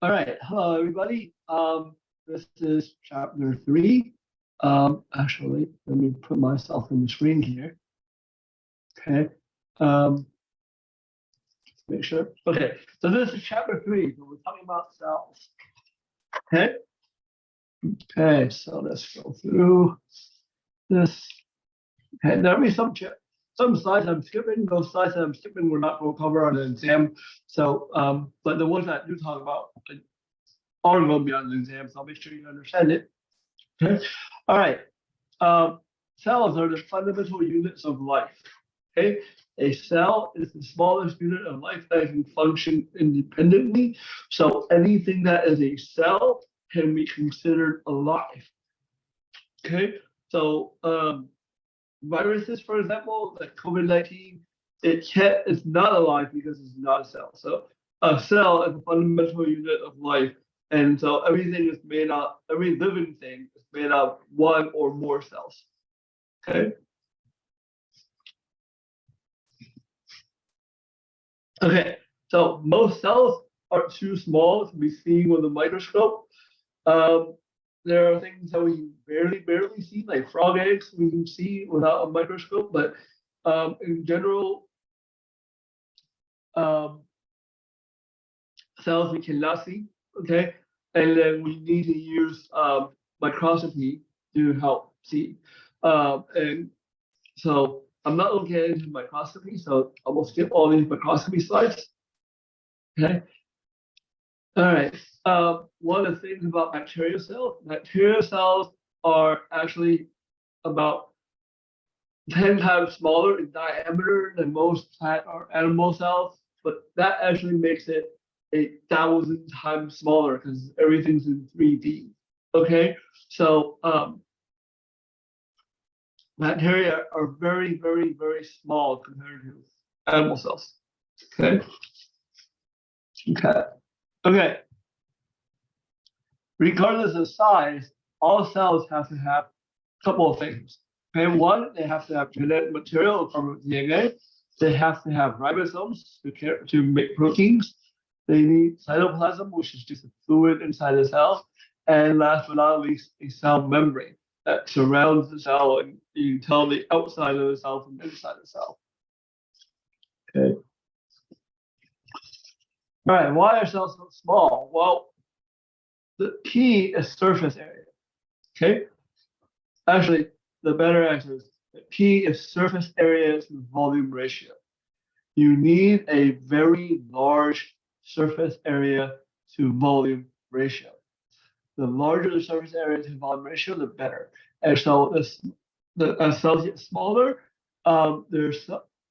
All right, hello everybody. This is chapter three. Actually, let me put myself in the screen here. Okay. Make sure. Okay, so this is chapter three. So we're talking about cells. Okay. Okay, so let's go through this. Okay, there'll be some slides I'm skipping. Those slides that I'm skipping we're not going to cover on the exam. So, but the ones that I do talk about are going to be on the exam. So I'll make sure you understand it. Okay. All right. Um, Cells are the fundamental units of life. Okay, a cell is the smallest unit of life that can function independently. So anything that is a cell can be considered alive. Okay, so viruses, for example, like COVID-19, it's not alive because it's not a cell. So a cell is a fundamental unit of life. And so everything is made up, every living thing is made of one or more cells. Okay. Okay. So most cells are too small to be seen with a microscope. Um, there are things that we barely see, like frog eggs, we can see without a microscope. But in general, um, cells we cannot see. Okay, and then we need to use microscopy to help see. And so I'm not looking into microscopy, so I will skip all these microscopy slides. Okay. All right. One of the things about bacterial cells are actually about 10 times smaller in diameter than most plant or animal cells, but that actually makes it 1,000 times smaller because everything's in 3D. Okay, so bacteria are very small compared to animal cells. Okay, okay, okay. Regardless of size, all cells have to have a couple of things. Okay, one, they have to have genetic material from DNA. They have to have ribosomes to make proteins. They need cytoplasm, which is just a fluid inside the cell. And last but not least, a cell membrane that surrounds the cell and you tell the outside of the cell from inside the cell. Okay. All right, why are cells so small? Well, the key is surface area. Okay. Actually, the better answer is the P is surface area to volume ratio. You need a very large surface area to volume ratio. The larger the surface area to volume ratio, the better. And so as cells get smaller, their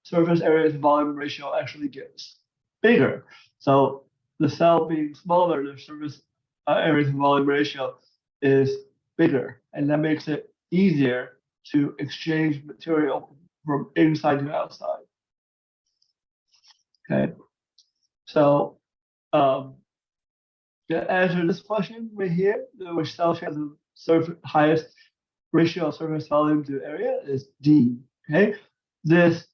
surface area to volume ratio actually gets bigger. So the cell being smaller, the surface area to volume ratio is bigger, and that makes it easier to exchange material from inside to outside. Okay, so um, to answer this question right here, which cell has the highest ratio of surface volume to area is D. Okay, this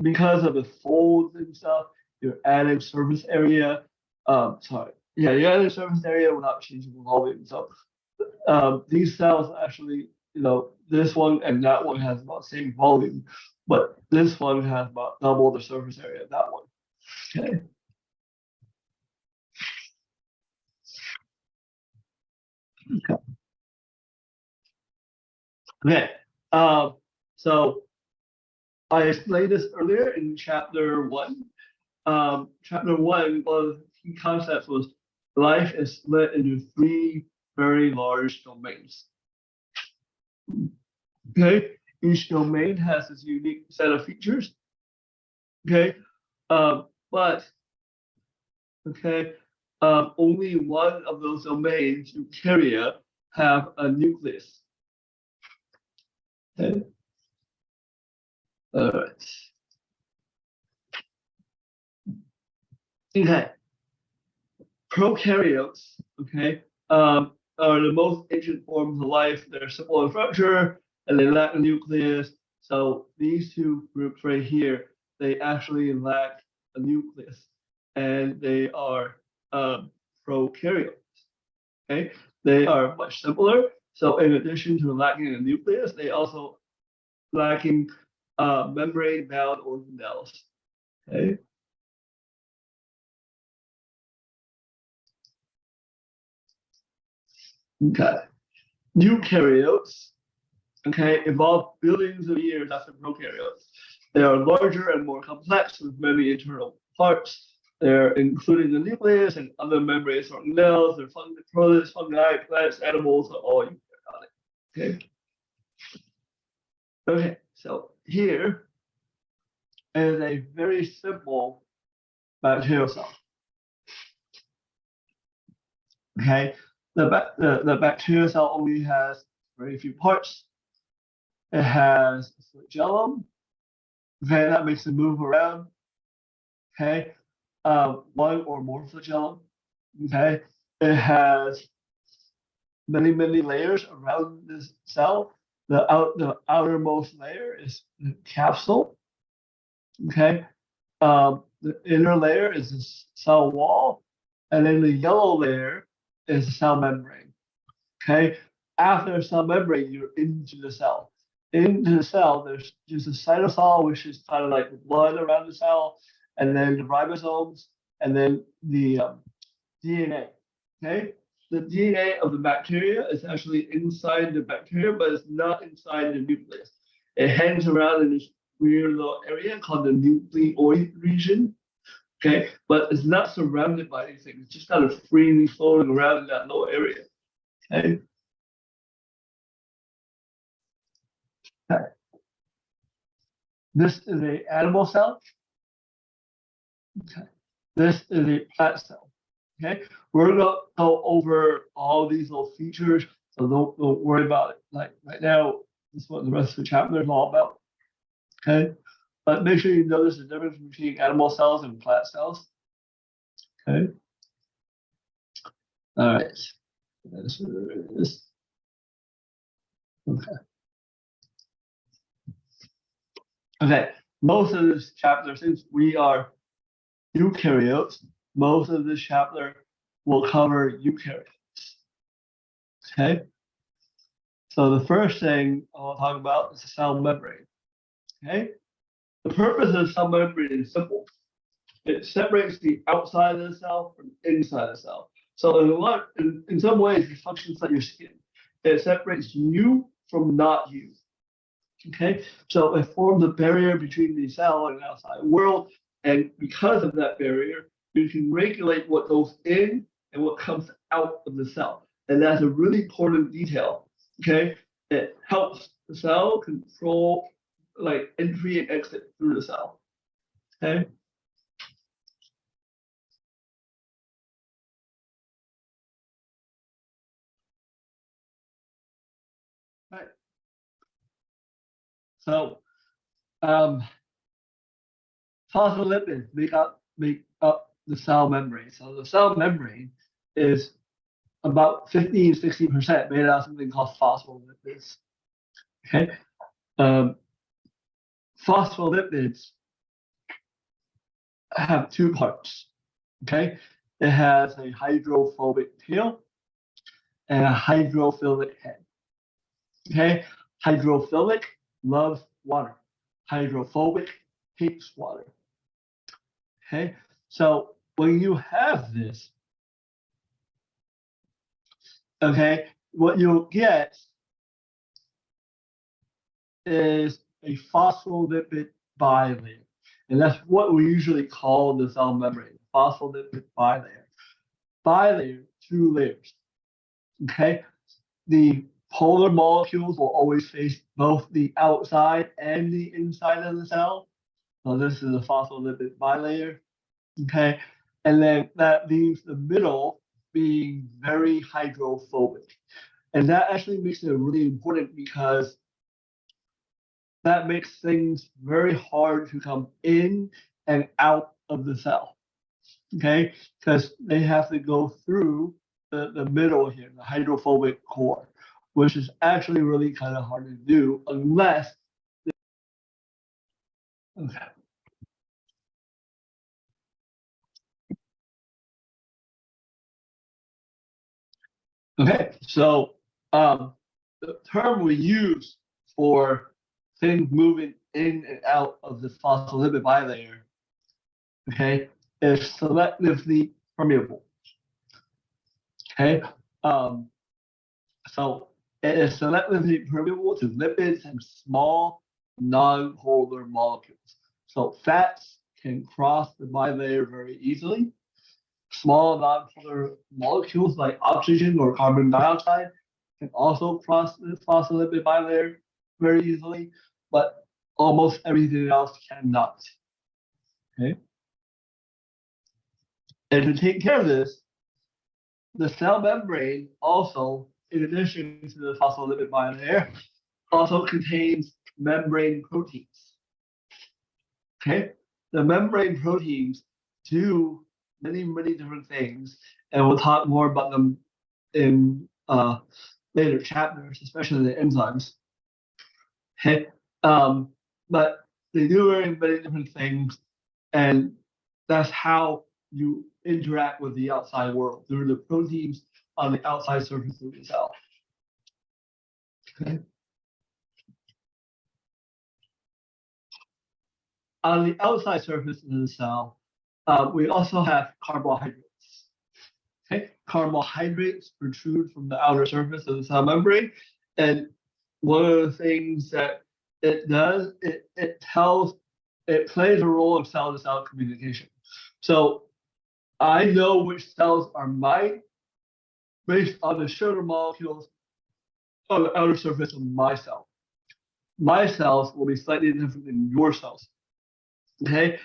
because of the folds and stuff, you're adding surface area. Sorry, yeah, you're adding surface area without changing the volume. So these cells actually, this one and that one has about the same volume, but this one has about double the surface area of that one. Okay. Okay. Okay. So I explained this earlier in chapter one. Chapter one, one of the key concepts was life is split into three very large domains. Okay, each domain has its unique set of features. Okay, but okay, only one of those domains, eukarya, have a nucleus. Okay. All right. Okay. Prokaryotes, okay, are the most ancient forms of life. They're simple in structure and they lack a nucleus. So these two groups right here, they actually lack a nucleus, and they are prokaryotes. Okay, they are much simpler. So in addition to lacking a nucleus, they also lacking membrane-bound organelles. Okay. Okay. Eukaryotes, okay, evolved billions of years after prokaryotes. They are larger and more complex with many internal parts. They're including the nucleus and other membrane organelles. They're protists, fungi, plants, animals are all eukaryotic. Okay. Okay, so here is a very simple bacterial cell. Okay, the bacterial cell only has very few parts. It has a flagellum. Okay, that makes it move around. Okay, one or more flagellum. Okay, it has many layers around this cell. The outermost layer is the capsule. Okay, the inner layer is the cell wall, and then the yellow layer is the cell membrane. Okay, after cell membrane, you're into the cell. Into the cell, there's just a cytosol, which is kind of like the blood around the cell, and then the ribosomes, and then the DNA. Okay, the DNA of the bacteria is actually inside the bacteria, but it's not inside the nucleus. It hangs around in this weird little area called the nucleoid region. Okay, but it's not surrounded by anything. It's just kind of freely floating around in that little area. Okay. Okay. This is an animal cell. Okay. This is a plant cell. Okay. We're gonna go over all these little features, so don't worry about it. Like right now, this is what the rest of the chapter is all about. Okay. But make sure you notice the difference between animal cells and plant cells. Okay. All right. This is okay. Okay. Most of this chapter, since we are eukaryotes, most of this chapter will cover eukaryotes. Okay. So the first thing I'll talk about is the cell membrane. Okay. The purpose of the cell membrane is simple. It separates the outside of the cell from inside the cell. So in some ways, it functions like your skin. It separates you from not you. Okay, so it forms a barrier between the cell and the outside world, and because of that barrier, you can regulate what goes in and what comes out of the cell, and that's a really important detail. Okay, it helps the cell control like entry and exit through the cell. Okay. Right. So, phospholipids make up the cell membrane. So the cell membrane is about 50-60% made out of something called phospholipids. Okay. Um, Phospholipids have two parts. Okay. It has a hydrophobic tail and a hydrophilic head. Okay. Hydrophilic loves water. Hydrophobic hates water. Okay. So when you have this, okay, what you'll get is a phospholipid bilayer. And that's what we usually call the cell membrane, phospholipid bilayer. Bilayer, two layers. Okay. The polar molecules will always face both the outside and the inside of the cell. So this is a phospholipid bilayer. Okay. And then that leaves the middle being very hydrophobic. And that actually makes it really important because that makes things very hard to come in and out of the cell. Okay, because they have to go through the middle here, the hydrophobic core, which is actually really kind of hard to do unless. Okay. Okay, so the term we use for things moving in and out of the phospholipid bilayer, okay, is selectively permeable. Okay, so it is selectively permeable to lipids and small non-polar molecules. So fats can cross the bilayer very easily. Small non-polar molecules like oxygen or carbon dioxide can also cross the phospholipid bilayer very easily, but almost everything else cannot. Okay. And to take care of this, the cell membrane also, in addition to the phospholipid bilayer, also contains membrane proteins. Okay, the membrane proteins do many different things, and we'll talk more about them in later chapters, especially the enzymes. Okay, but they do many different things, and that's how you interact with the outside world through the proteins on the outside surface of the cell. Okay. On the outside surface of the cell, we also have carbohydrates. Okay, carbohydrates protrude from the outer surface of the cell membrane, and one of the things that it does, it plays a role of cell-to-cell communication. So I know which cells are mine based on the sugar molecules on the outer surface of my cell. My cells will be slightly different than your cells. Okay,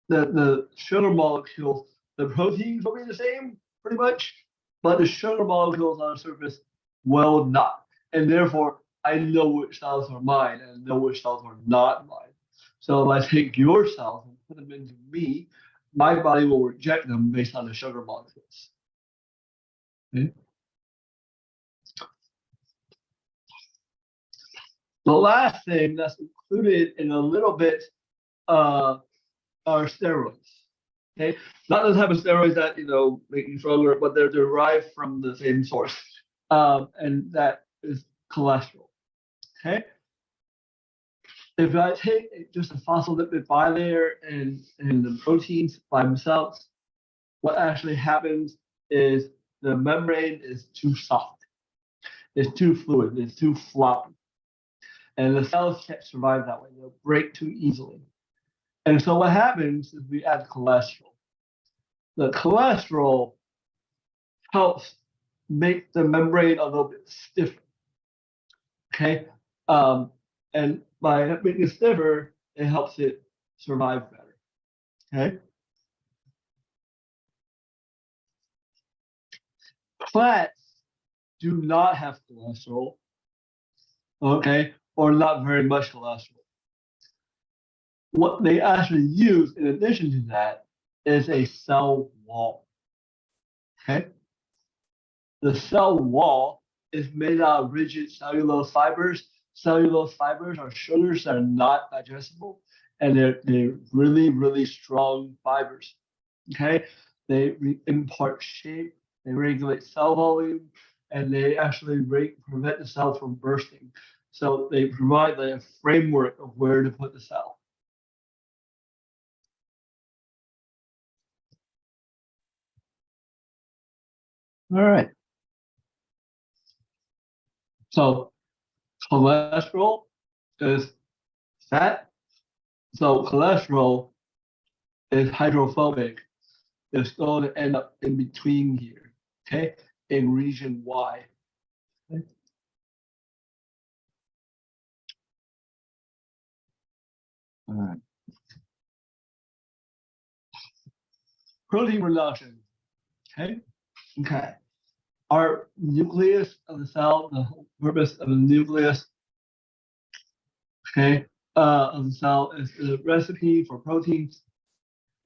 the sugar molecules, the proteins will be the same pretty much, but the sugar molecules on the surface will not. And therefore, I know which cells are mine and know which cells are not mine. So if I take your cells and put them into me, my body will reject them based on the sugar molecules. Okay. The last thing that's included in a little bit are steroids. Okay, not the type of steroids that make you stronger, but they're derived from the same source, and that is cholesterol. Okay, if I take just a phospholipid bilayer and the proteins by themselves, what actually happens is the membrane is too soft, it's too fluid, it's too floppy, and the cells can't survive that way. They'll break too easily. And so what happens is we add cholesterol. The cholesterol helps make the membrane a little bit stiffer. Okay, and by making it stiffer, it helps it survive better. Okay, plants do not have cholesterol. Okay, or not very much cholesterol. What they actually use in addition to that is a cell wall. Okay, the cell wall is made out of rigid cellulose fibers. Cellulose fibers are sugars that are not digestible, and they're really strong fibers. Okay, they impart shape, they regulate cell volume, and they actually prevent the cell from bursting. So they provide a framework of where to put the cell. All right. So cholesterol is fat. So cholesterol is hydrophobic. It's going to end up in between here, okay, in region Y. Okay. All right. Protein production. Okay. Okay. Our nucleus of the cell, the purpose of the nucleus, okay, of the cell is the recipe for proteins.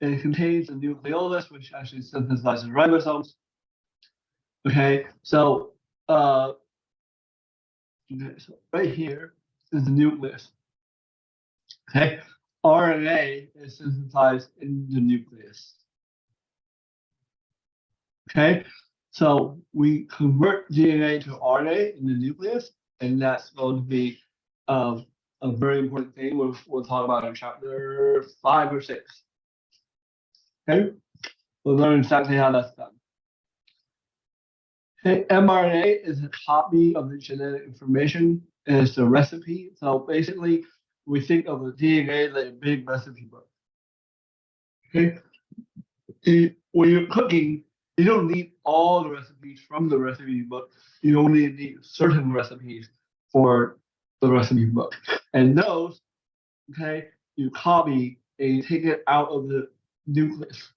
It contains a nucleolus, which actually synthesizes ribosomes. Okay, so so right here is the nucleus. Okay, RNA is synthesized in the nucleus. Okay, So we convert DNA to RNA in the nucleus, and that's going to be a very important thing we'll talk about in chapter 5 or 6. Okay, we'll learn exactly how that's done. Okay, mRNA is a copy of the genetic information, and it's the recipe. So basically, we think of the DNA like a big recipe book. Okay, when you're cooking, you don't need all the recipes from the recipe book. You only need certain recipes for the recipe book. And those, okay, you copy and you take it out of the nucleus.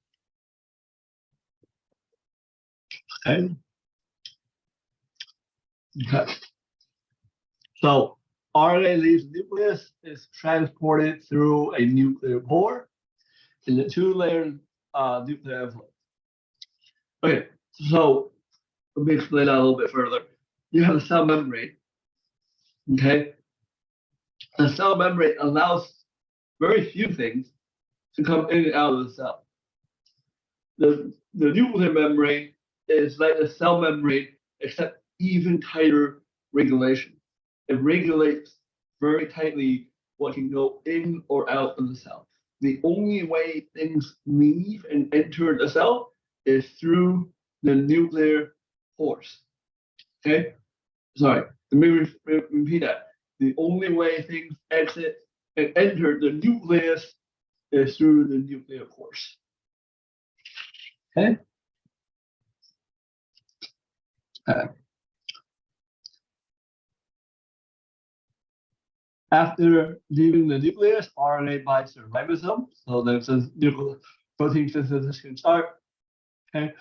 Okay. Okay. So RNA leaves the nucleus, is transported through a nuclear pore in the two-layer nuclear envelope. Okay, so let me explain that a little bit further. You have a cell membrane. Okay, the cell membrane allows very few things to come in and out of the cell. The nuclear membrane is like the cell membrane, except even tighter regulation. It regulates very tightly what can go in or out of the cell. The only way things leave and enter the cell is through the nuclear pores. Okay, sorry, let me repeat that. The only way things exit and enter the nucleus is through the nuclear pores. Okay. After leaving the nucleus, RNA binds to ribosome, so there's a nuclear protein synthesis can start. Okay.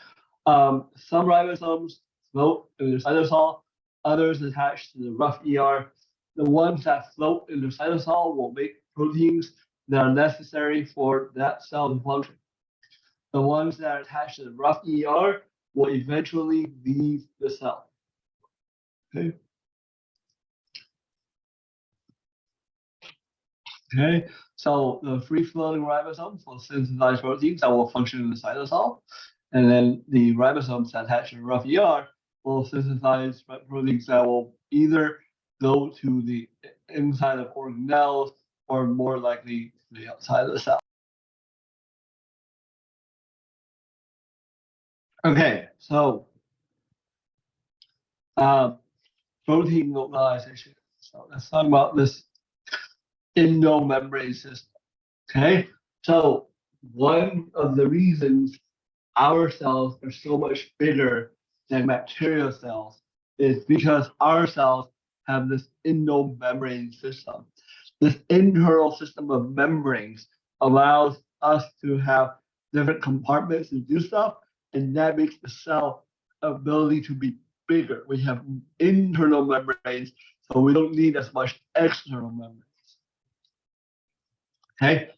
Some ribosomes float in the cytosol, others attach to the rough ER. The ones that float in the cytosol will make proteins that are necessary for that cell to function. The ones that are attached to the rough ER will eventually leave the cell. Okay. Okay, so the free-floating ribosomes will synthesize proteins that will function in the cytosol, and then the ribosomes that attach to the rough ER will synthesize proteins that will either go to the inside of organelles or more likely the outside of the cell. Okay, so protein localization. So let's talk about this endomembrane system. Okay, so one of the reasons our cells are so much bigger than bacterial cells is because our cells have this endomembrane system. This internal system of membranes allows us to have different compartments to do stuff, and that makes the cell ability to be bigger. We have internal membranes, so we don't need as much external membranes. Okay,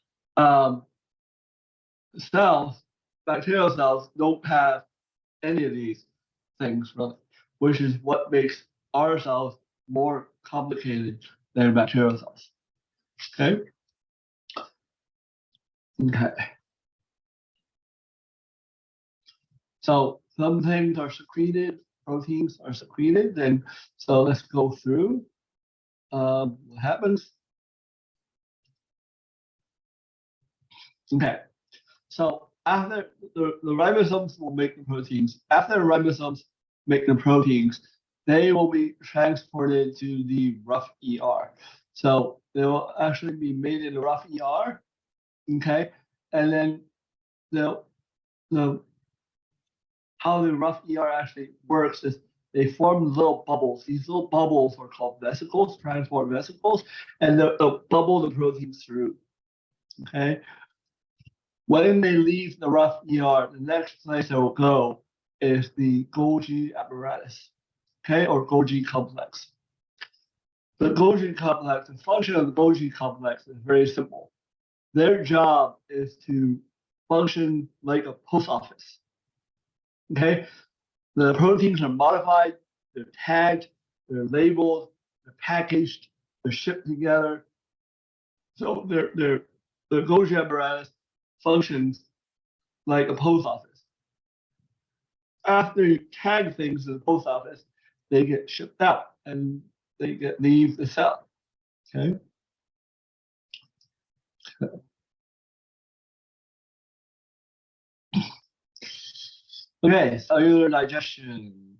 cells, bacterial cells don't have any of these things really, which is what makes our cells more complicated than bacterial cells. Okay. Okay. So some things are secreted, proteins are secreted, and so let's go through what happens. Okay. So after the ribosomes will make the proteins, after the ribosomes make the proteins, they will be transported to the rough ER. So they will actually be made in the rough ER. Okay. And then the how the rough ER actually works is they form little bubbles. These little bubbles are called vesicles, transport vesicles, and they'll bubble the proteins through. Okay. When they leave the rough ER, the next place they will go is the Golgi apparatus, okay, or Golgi complex. The Golgi complex, the function of the Golgi complex is very simple. Their job is to function like a post office. Okay, the proteins are modified, they're tagged, they're labeled, they're packaged, they're shipped together. So the Golgi apparatus functions like a post office. after you tag things in the post office, they get shipped out and they leave the cell. Okay. Okay, cellular digestion.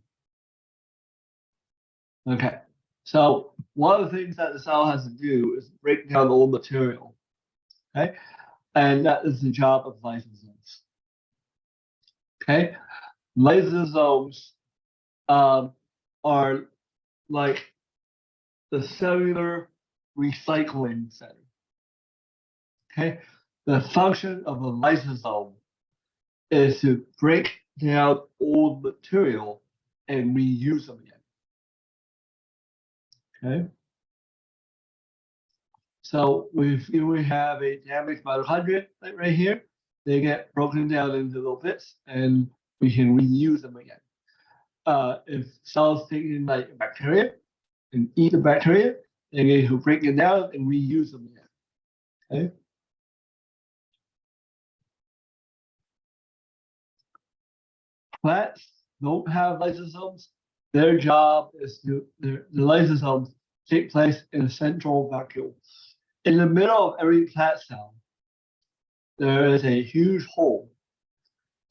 Okay, so one of the things that the cell has to do is break down old material. Okay, and that is the job of lysosomes. Okay, lysosomes are like the cellular recycling center. Okay, the function of a lysosome is to break down old material and reuse them again. Okay, so if we have a damaged mitochondria like right here, they get broken down into little bits and we can reuse them again. If cells take in like bacteria and eat the bacteria, they get to break it down and reuse them again. Okay. Plants don't have lysosomes. Their job is the lysosomes take place in a central vacuole. In the middle of every plant cell, there is a huge hole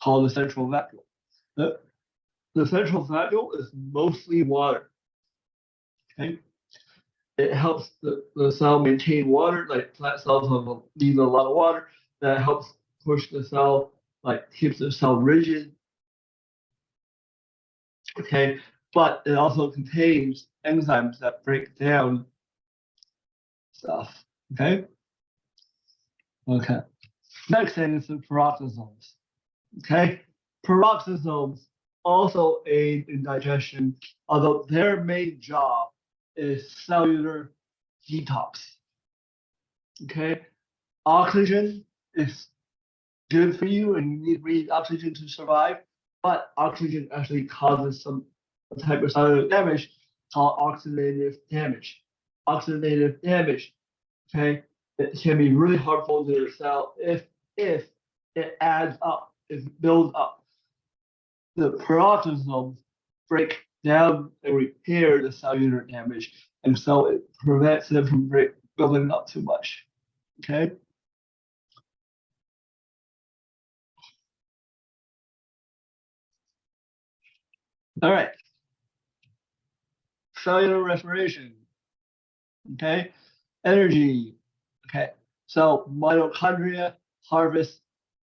called the central vacuole. The, the central vacuole is mostly water. Okay. It helps the cell maintain water, like plant cells need a lot of water. That helps push the cell, like keeps the cell rigid. Okay, but it also contains enzymes that break down stuff. Okay. Okay. Next thing is the peroxisomes. Okay. Peroxisomes also aid in digestion, although their main job is cellular detox. Okay. Oxygen is good for you and you need oxygen to survive, but oxygen actually causes some type of cellular damage called oxidative damage. Oxidative damage, okay, it can be really harmful to the cell if it adds up, if it builds up. The peroxisomes break down and repair the cellular damage, and so it prevents them from building up too much. Okay. All right. Cellular respiration. Okay. Energy. Okay. So mitochondria harvest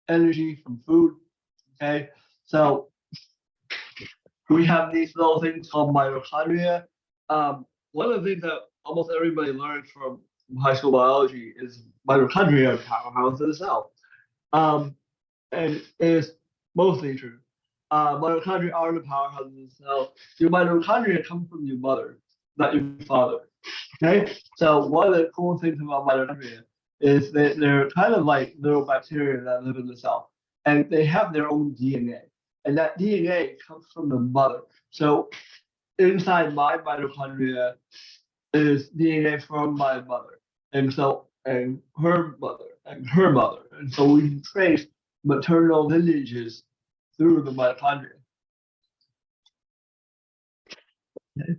energy from food. Okay. So we have these little things called mitochondria. One of the things that almost everybody learns from high school biology is mitochondria are powerhouse of the cell. Um, and it's mostly true. Mitochondria are the powerhouse of the cell. Your mitochondria come from your mother, not your father. Okay, so one of the cool things about mitochondria is that they're kind of like little bacteria that live in the cell, and they have their own DNA, and that DNA comes from the mother. So inside my mitochondria is DNA from my mother, and her mother and her mother, and so we can trace maternal lineages through the mitochondria. Okay.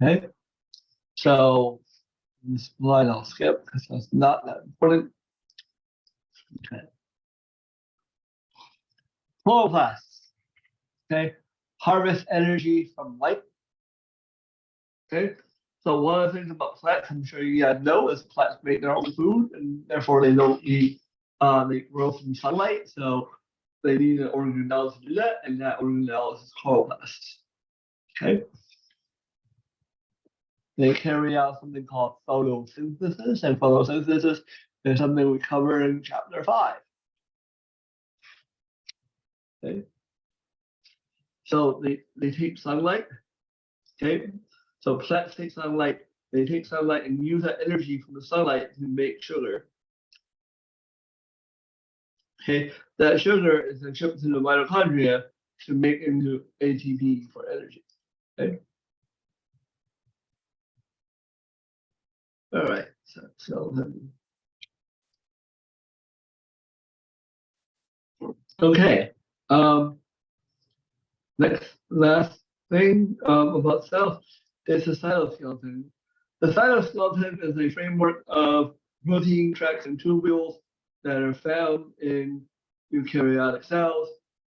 Okay. So this line I'll skip because that's not that important. Okay. Chloroplasts. Okay. Harvest energy from light. Okay. So one of the things about plants, I'm sure you guys know, is plants make their own food and therefore they don't need they grow from sunlight. So they need an organelle to do that, and that organelle is chloroplasts. Okay. They carry out something called photosynthesis, and photosynthesis is something we cover in chapter 5. Okay. So they take sunlight. Okay. So plants take sunlight, they take sunlight and use that energy from the sunlight to make sugar. Okay, that sugar is then shipped to the mitochondria to make into ATP for energy. Okay. All right. So Okay. Last thing about cells is the cytoskeleton. The cytoskeleton is a framework of protein tracks and tubules that are found in eukaryotic cells.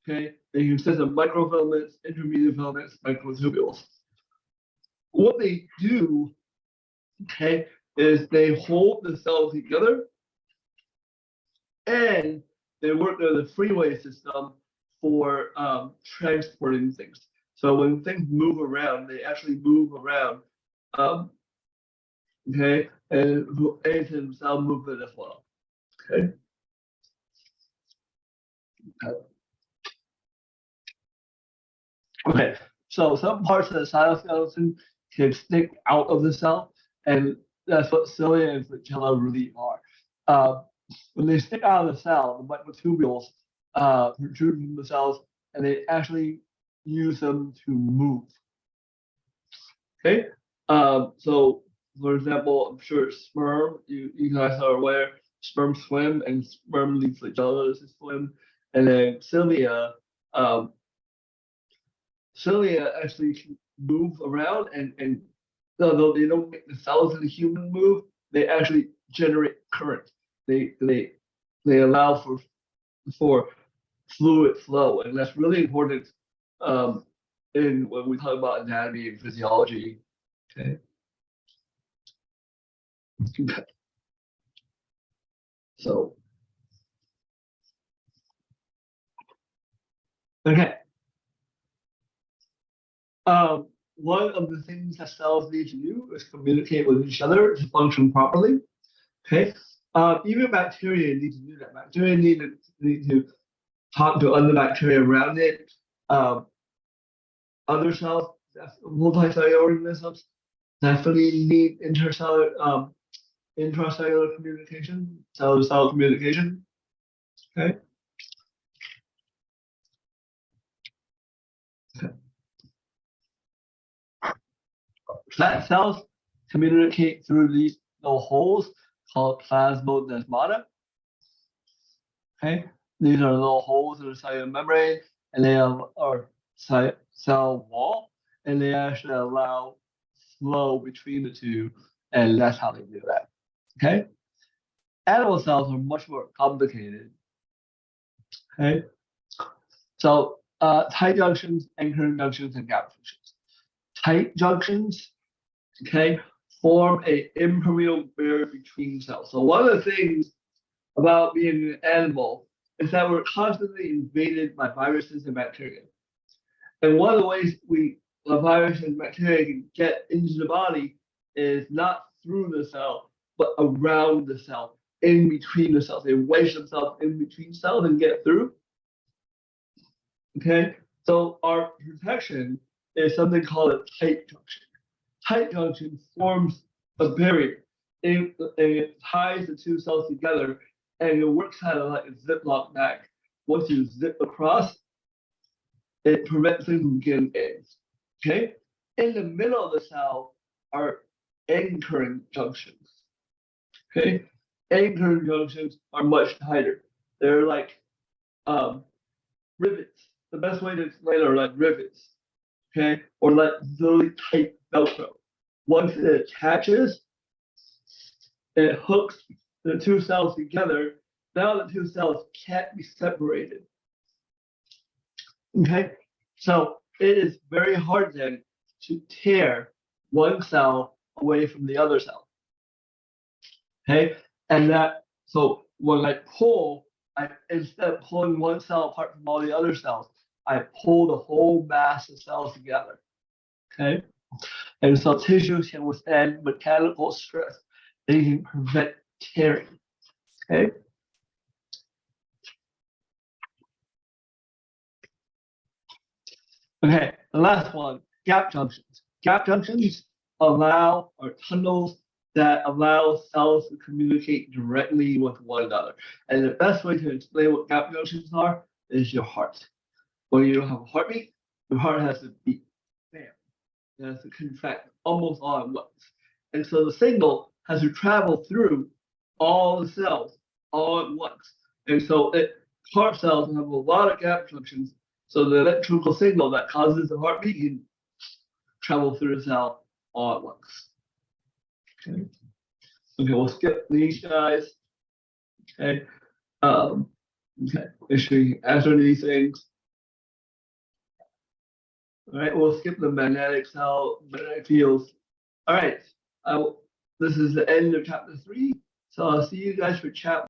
Okay, they consist of microfilaments, intermediate filaments, microtubules. What they do, okay, is they hold the cells together and they work as a freeway system for transporting things. So when things move around, they actually move around. Um, okay, and into cell movement as well. Okay. Okay. So some parts of the cytoskeleton can stick out of the cell, and that's what cilia and flagella really are. When they stick out of the cell, the microtubules protrude from the cells, and they actually use them to move. Okay. So for example, I'm sure sperm, you guys are aware, sperm swim and sperm leaves flagella to swim, and then um, cilia actually can move around, and although they don't make the cells in the human move, they actually generate current. They allow for fluid flow, and that's really important in when we talk about anatomy and physiology. Okay. So okay. One of the things that cells need to do is communicate with each other to function properly. Okay. Even bacteria need to do that. Bacteria need to talk to other bacteria around it. Um, Other cells, multicellular organisms, definitely need intracellular communication, cell-to-cell communication. Okay. Fat cells communicate through these little holes called plasmodesmata. Okay. These are little holes in the cellular membrane, and they are cell wall, and they actually allow flow between the two, and that's how they do that. Okay. Animal cells are much more complicated. Okay. So tight junctions, anchoring junctions, and gap junctions. Tight junctions, okay, form a impermeable barrier between cells. So one of the things about being an animal is that we're constantly invaded by viruses and bacteria. And one of the ways a virus and bacteria can get into the body is not through the cell, but around the cell, in between the cells. They wedge themselves in between cells and get through. Okay, so our protection is something called a tight junction. Tight junction forms a barrier. It ties the two cells together, and it works kind of like a Ziploc bag. Once you zip across, it prevents things from getting in. Okay, in the middle of the cell are anchoring junctions. Okay, anchoring junctions are much tighter. They're like rivets. The best way to explain it are like rivets, okay, or like really tight Velcro. Once it attaches, it hooks the two cells together. Now the two cells can't be separated. Okay, so it is very hard then to tear one cell away from the other cell. Okay, and that so when I pull, instead of pulling one cell apart from all the other cells, I pull the whole mass of cells together. Okay, and so tissues can withstand mechanical stress. They can prevent tearing. Okay. Okay, the last one, gap junctions. Gap junctions allow or tunnels that allow cells to communicate directly with one another. And the best way to explain what gap junctions are is your heart. When you have a heartbeat, your heart has to beat. Bam. It has to contract almost all at once. And so the signal has to travel through all the cells all at once. And so it heart cells have a lot of gap junctions, so the electrical signal that causes the heartbeat can travel through the cell all at once. Okay, okay, we'll skip these guys. Okay, okay, make sure you answer these things. All right, we'll skip the magnetic fields. All right, this is the end of chapter 3. So I'll see you guys for chapter